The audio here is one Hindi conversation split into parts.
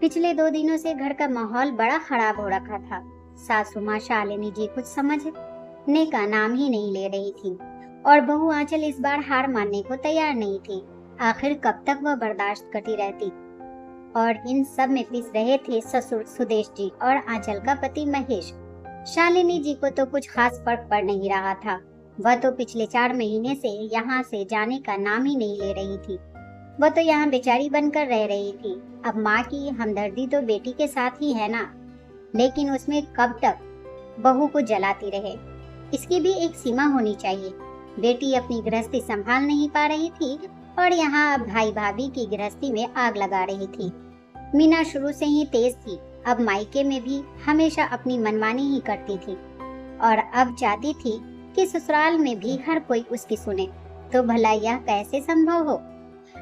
पिछले 2 दिनों से घर का माहौल बड़ा खराब हो रखा था। सासू माँ शालिनी जी कुछ समझने का नाम ही नहीं ले रही थी और बहू आंचल इस बार हार मानने को तैयार नहीं थी। आखिर कब तक वह बर्दाश्त करती रहती। और इन सब में पिस रहे थे ससुर सुदेश जी और आंचल का पति महेश। शालिनी जी को तो कुछ खास फर्क पड़ नहीं रहा था। वह तो पिछले 4 महीने से यहाँ से जाने का नाम ही नहीं ले रही थी। वह तो यहाँ बेचारी बनकर रह रही थी। अब माँ की हमदर्दी तो बेटी के साथ ही है ना, लेकिन उसमें कब तक बहू को जलाती रहे। इसकी भी एक सीमा होनी चाहिए। बेटी अपनी गृहस्थी संभाल नहीं पा रही थी और यहाँ अब भाई भाभी की गृहस्थी में आग लगा रही थी। मीना शुरू से ही तेज थी। अब मायके में भी हमेशा अपनी मनमानी ही करती थी और अब चाहती थी कि ससुराल में भी हर कोई उसकी सुने। तो भला यह कैसे संभव हो।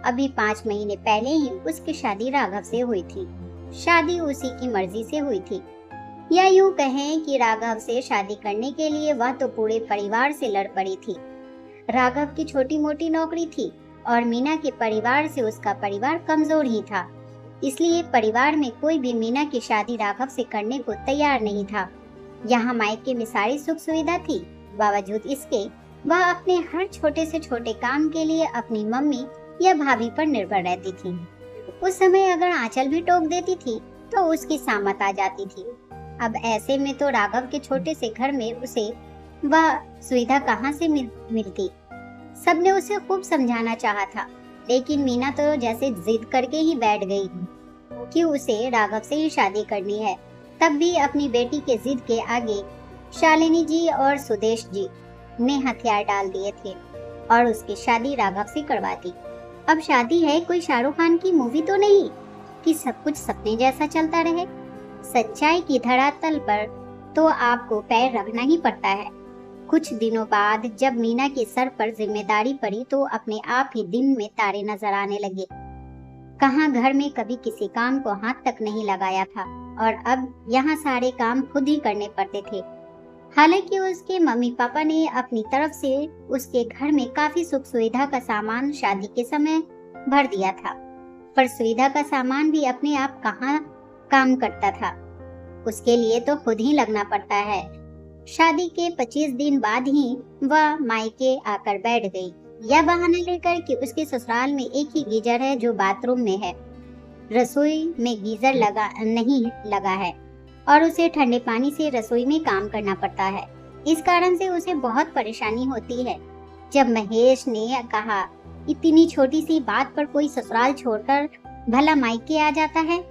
अभी 5 महीने पहले ही उसकी शादी राघव से हुई थी। शादी उसी की मर्जी से हुई थी, या यूं कहें कि राघव से शादी करने के लिए वह तो पूरे परिवार से लड़ पड़ी थी। राघव की छोटी मोटी नौकरी थी और मीना के परिवार से उसका परिवार कमजोर ही था। इसलिए परिवार में कोई भी मीना की शादी राघव से करने को तैयार नहीं था। यहाँ मायके में सारी सुख सुविधा थी, बावजूद इसके वह अपने हर छोटे से छोटे काम के लिए अपनी मम्मी या भाभी पर निर्भर रहती थी। उस समय अगर आंचल भी टोक देती थी तो उसकी सामत आ जाती थी। अब ऐसे में तो राघव के छोटे से घर में उसे वह सुविधा कहाँ से मिलती। सबने उसे खूब समझाना चाहा था, लेकिन मीना तो जैसे जिद करके ही बैठ गई कि उसे राघव से ही शादी करनी है। तब भी अपनी बेटी के जिद के आगे शालिनी जी और सुदेश जी ने हथियार डाल दिए थे और उसकी शादी राघव से करवा दी। अब शादी है कोई शाहरुख खान की मूवी तो नहीं कि सब कुछ सपने जैसा चलता रहे। सच्चाई की धरातल पर तो आपको पैर रखना ही पड़ता है। कुछ दिनों बाद जब मीना के सर पर जिम्मेदारी पड़ी तो अपने आप ही दिन में तारे नजर आने लगे। कहाँ घर में कभी किसी काम को हाथ तक नहीं लगाया था और अब यहाँ सारे काम खुद ही करने पड़ते थे। हालांकि उसके मम्मी पापा ने अपनी तरफ से उसके घर में काफी सुख सुविधा का सामान शादी के समय भर दिया था, पर सुविधा का सामान भी अपने आप कहाँ काम करता था। उसके लिए तो खुद ही लगना पड़ता है। शादी के 25 दिन बाद ही वह मायके आकर बैठ गई, यह बहाना लेकर कि उसके ससुराल में एक ही गीजर है जो बाथरूम में है। रसोई में गीजर नहीं लगा है और उसे ठंडे पानी से रसोई में काम करना पड़ता है। इस कारण से उसे बहुत परेशानी होती है। जब महेश ने कहा इतनी छोटी सी बात पर कोई ससुराल छोड़कर भला मायके आ जाता है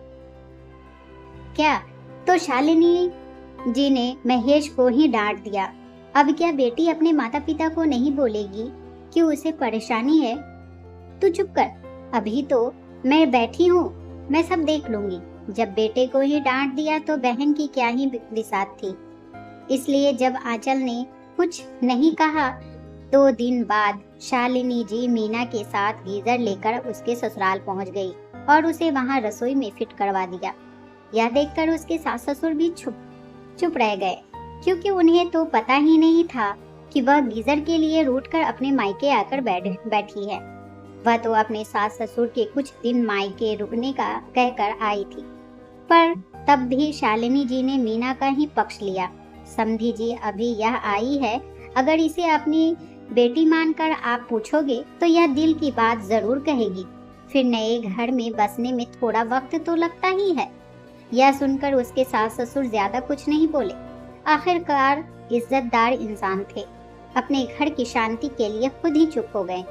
क्या, तो शालिनी जी ने महेश को ही डांट दिया। अब क्या बेटी अपने माता पिता को नहीं बोलेगी कि उसे परेशानी है? तू चुप कर, अभी तो मैं बैठी हूँ, मैं सब देख लूंगी। जब बेटे को ही डांट दिया तो बहन की क्या ही बिसात थी। इसलिए जब आंचल ने कुछ नहीं कहा, 2 दिन बाद शालिनी जी मीना के साथ गीजर लेकर उसके ससुराल पहुंच गई और उसे वहां रसोई में फिट करवा दिया। यह देखकर उसके सास ससुर भी चुप रह गए, क्योंकि उन्हें तो पता ही नहीं था कि वह गीजर के लिए रूठ कर अपने मायके आकर बैठी है। वह तो अपने सास ससुर के कुछ दिन मायके रुकने का कहकर आई थी, पर तब भी शालिनी जी ने मीना का ही पक्ष लिया। समधी जी अभी यह आई है, अगर इसे अपनी बेटी मानकर आप पूछोगे तो यह दिल की बात जरूर कहेगी। फिर नए घर में बसने में थोड़ा वक्त तो लगता ही है। यह सुनकर उसके सास ससुर ज्यादा कुछ नहीं बोले। आखिरकार इज्जतदार इंसान थे, अपने घर की शांति के लिए खुद ही चुप हो गए।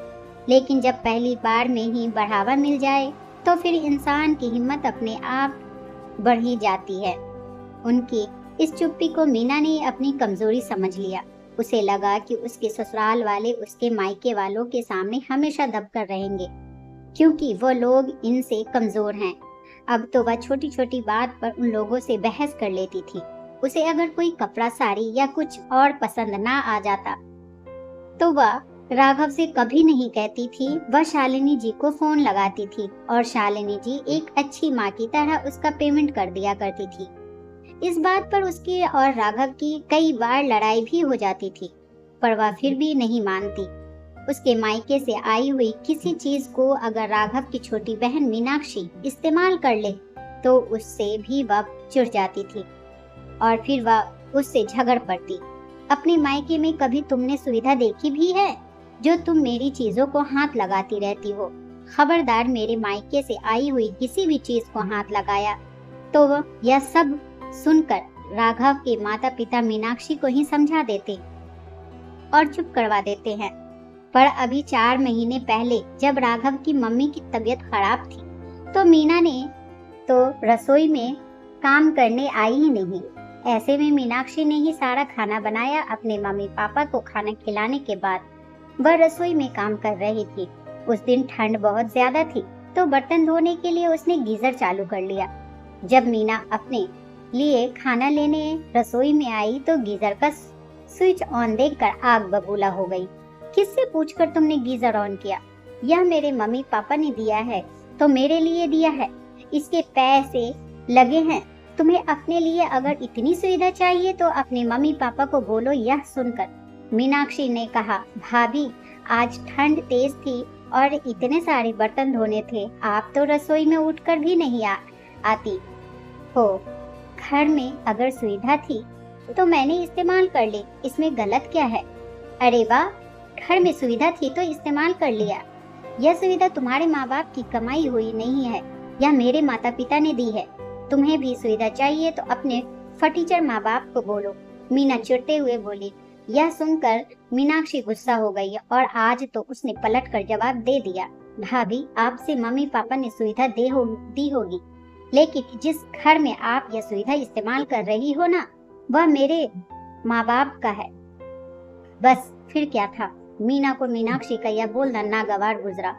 लेकिन जब पहली बार में ही बढ़ावा मिल जाए तो फिर इंसान की हिम्मत अपने आप बढ़ ही जाती है। उनकी इस चुप्पी को मीना ने अपनी कमजोरी समझ लिया। उसे लगा कि उसके ससुराल वाले उसके मायके वालों के सामने हमेशा दबकर रहेंगे, क्योंकि वो लोग इनसे कमजोर हैं। अब तो वह छोटी छोटी बात पर उन लोगों से बहस कर लेती थी। उसे अगर कोई कपड़ा साड़ी या कुछ और पसंद ना आ जाता तो वह राघव से कभी नहीं कहती थी। वह शालिनी जी को फोन लगाती थी और शालिनी जी एक अच्छी माँ की तरह उसका पेमेंट कर दिया करती थी। इस बात पर उसकी और राघव की कई बार लड़ाई भी हो जाती थी, पर वह फिर भी नहीं मानती। उसके मायके से आई हुई किसी चीज को अगर राघव की छोटी बहन मीनाक्षी इस्तेमाल कर ले तो उससे भी वह चिढ़ जाती थी और फिर वह उससे झगड़ पड़ती। अपने मायके में कभी तुमने सुविधा देखी भी है जो तुम मेरी चीजों को हाथ लगाती रहती हो? खबरदार मेरे मायके से आई हुई किसी भी चीज को हाथ लगाया तो वह यह सब सुनकर राघव के माता पिता मीनाक्षी को ही समझा देते और चुप करवा देते हैं। पर अभी 4 महीने पहले जब राघव की मम्मी की तबीयत खराब थी तो मीना ने तो रसोई में काम करने आई ही नहीं। ऐसे में मीनाक्षी ने ही सारा खाना बनाया। अपने मम्मी पापा को खाना खिलाने के बाद वह रसोई में काम कर रही थी। उस दिन ठंड बहुत ज्यादा थी तो बर्तन धोने के लिए उसने गीजर चालू कर लिया। जब मीना अपने लिए खाना लेने रसोई में आई तो गीजर का स्विच ऑन देखकर आग बबूला हो गई। किससे पूछकर तुमने गीजर ऑन किया? यह मेरे मम्मी पापा ने दिया है तो मेरे लिए दिया है, इसके पैसे लगे हैं। तुम्हें अपने लिए अगर इतनी सुविधा चाहिए तो अपने मम्मी पापा को बोलो। यह सुनकर मीनाक्षी ने कहा, भाभी आज ठंड तेज थी और इतने सारे बर्तन धोने थे, आप तो रसोई में उठकर भी नहीं आती हो। घर में अगर सुविधा थी तो मैंने इस्तेमाल कर ली, इसमें गलत क्या है? अरे वाह, घर में सुविधा थी तो इस्तेमाल कर लिया। यह सुविधा तुम्हारे माँ बाप की कमाई हुई नहीं है, यह मेरे माता पिता ने दी है। तुम्हें भी सुविधा चाहिए तो अपने फटीचर माँ बाप को बोलो, मीना चिढ़ते हुए बोली। यह सुनकर मीनाक्षी गुस्सा हो गई और आज तो उसने पलट कर जवाब दे दिया, भाभी आपसे मम्मी पापा ने सुविधा दी होगी, लेकिन जिस घर में आप यह सुविधा इस्तेमाल कर रही हो ना, वह मेरे माँ बाप का है। बस फिर क्या था। मीना को मीनाक्षी का यह बोलना नागवार गुजरा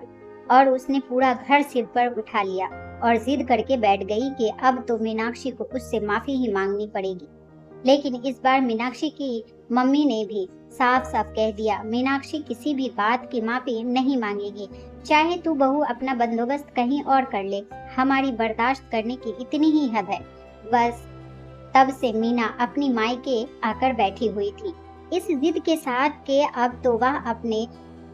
और उसने पूरा घर सिर पर उठा लिया और जिद करके बैठ गई कि अब तो मीनाक्षी को उससे माफी ही मांगनी पड़ेगी। लेकिन इस बार मीनाक्षी की मम्मी ने भी साफ साफ कह दिया, मीनाक्षी किसी भी बात की माफी नहीं मांगेगी, चाहे तू बहू अपना बंदोबस्त कहीं और कर ले, हमारी बर्दाश्त करने की इतनी ही हद है। बस तब से मीना अपनी मायके आकर बैठी हुई थी इस जिद के साथ कि अब तो वह अपने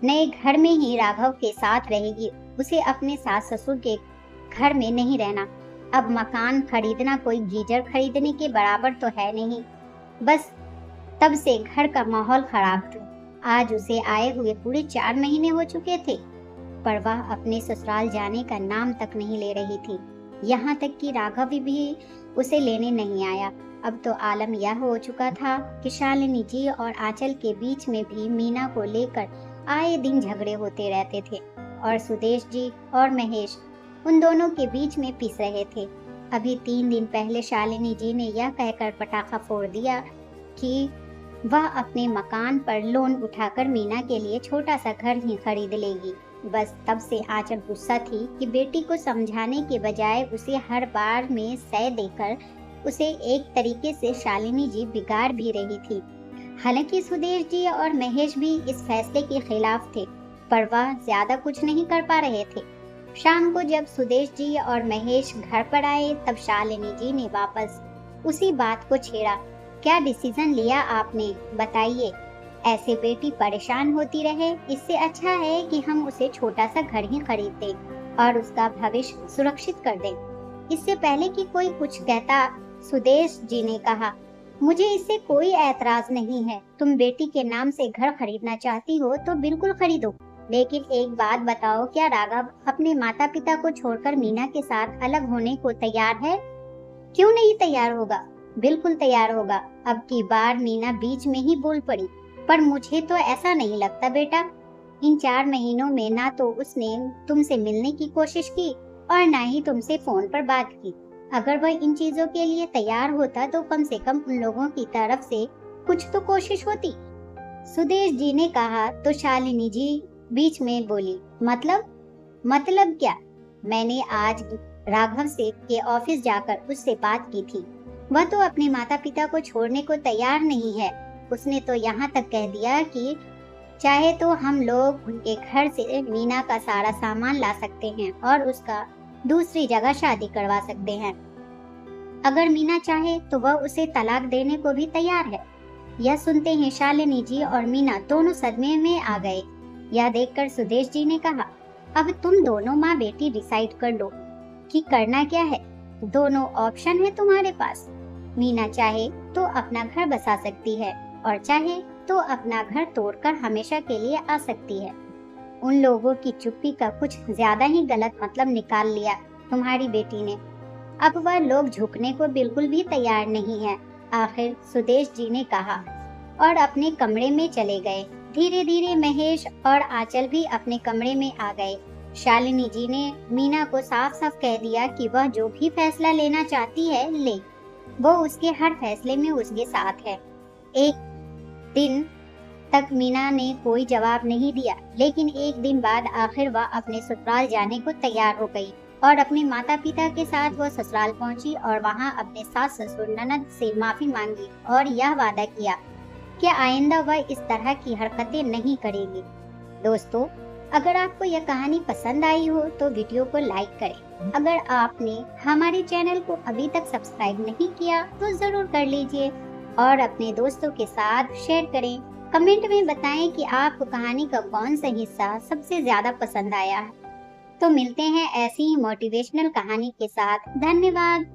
नए घर में ही राघव के साथ रहेगी, उसे अपने सास ससुर के घर में नहीं रहना। अब मकान खरीदना कोई गीजर खरीदने के बराबर तो है नहीं। बस तब से घर का माहौल खराब था। आज उसे आए हुए पूरे 4 महीने हो चुके थे पर वह अपने ससुराल जाने का नाम तक नहीं ले रही थी। यहाँ तक कि राघव भी उसे लेने नहीं आया। अब तो आलम यह हो चुका था कि शालिनी जी और आंचल के बीच में भी मीना को लेकर आए दिन झगड़े होते रहते थे और सुदेश जी और महेश उन दोनों के बीच में पिस रहे थे। अभी 3 दिन पहले शालिनी जी ने यह कहकर पटाखा फोड़ दिया कि वह अपने मकान पर लोन उठाकर मीना के लिए छोटा सा घर ही खरीद लेगी। बस तब से आंचल गुस्सा थी कि बेटी को समझाने के बजाय उसे हर बार में सह देकर उसे एक तरीके से शालिनी जी बिगाड़ भी रही थी। हालांकि सुदेश जी और महेश भी इस फैसले के खिलाफ थे पर वह ज्यादा कुछ नहीं कर पा रहे थे। शाम को जब सुदेश जी और महेश घर पर आए तब शालिनी जी ने वापस उसी बात को छेड़ा। क्या डिसीजन लिया आपने, बताइए? ऐसे बेटी परेशान होती रहे, इससे अच्छा है कि हम उसे छोटा सा घर ही खरीद दें और उसका भविष्य सुरक्षित कर दें। इससे पहले कि कोई कुछ कहता सुदेश जी ने कहा, मुझे इससे कोई ऐतराज नहीं है, तुम बेटी के नाम से घर खरीदना चाहती हो तो बिल्कुल खरीदो, लेकिन एक बात बताओ, क्या राघव अपने माता पिता को छोड़कर मीना के साथ अलग होने को तैयार है? क्यों नहीं तैयार होगा, बिल्कुल तैयार होगा। अब की बार मीना बीच में ही बोल पड़ी, पर मुझे तो ऐसा नहीं लगता बेटा। इन 4 महीनों में ना तो उसने तुमसे मिलने की कोशिश की और ना ही तुमसे फोन पर बात की। अगर वह इन चीजों के लिए तैयार होता तो कम से कम उन लोगों की तरफ से कुछ तो कोशिश होती। सुदेश जी ने कहा तो शालिनी जी बीच में बोली, मतलब क्या? मैंने आज राघव से के ऑफिस जाकर उससे बात की थी, वह तो अपने माता पिता को छोड़ने को तैयार नहीं है। उसने तो यहाँ तक कह दिया कि चाहे तो हम लोग उनके घर से मीना का सारा सामान ला सकते हैं और उसका दूसरी जगह शादी करवा सकते हैं। अगर मीना चाहे तो वह उसे तलाक देने को भी तैयार है। यह सुनते ही शालिनी जी और मीना दोनों सदमे में आ गए। यह देखकर सुदेश जी ने कहा, अब तुम दोनों माँ बेटी डिसाइड कर लो कि करना क्या है। दोनों ऑप्शन है तुम्हारे पास। मीना चाहे तो अपना घर बसा सकती है और चाहे तो अपना घर तोड़कर हमेशा के लिए आ सकती है। उन लोगों की चुप्पी का कुछ ज्यादा ही गलत मतलब निकाल लिया तुम्हारी बेटी ने। अब वह लोग झुकने को बिल्कुल भी तैयार नहीं है, आखिर सुदेश जी ने कहा और अपने कमरे में चले गए। धीरे धीरे महेश और आंचल भी अपने कमरे में आ गए। शालिनी जी ने मीना को साफ साफ कह दिया कि वह जो भी फैसला लेना चाहती है ले, वो उसके हर फैसले में उसके साथ है। एक दिन तक मीना ने कोई जवाब नहीं दिया, लेकिन एक दिन बाद आखिर वह अपने ससुराल जाने को तैयार हो गई और अपने माता पिता के साथ वह ससुराल पहुंची और वहां अपने सास ससुर ननद से माफी मांगी और यह वादा किया कि आइंदा वह इस तरह की हरकतें नहीं करेगी। दोस्तों, अगर आपको यह कहानी पसंद आई हो तो वीडियो को लाइक करें। अगर आपने हमारे चैनल को अभी तक सब्सक्राइब नहीं किया तो जरूर कर लीजिए और अपने दोस्तों के साथ शेयर करें। कमेंट में बताएं कि आपको कहानी का कौन सा हिस्सा सबसे ज्यादा पसंद आया है। तो मिलते हैं ऐसी ही मोटिवेशनल कहानी के साथ। धन्यवाद।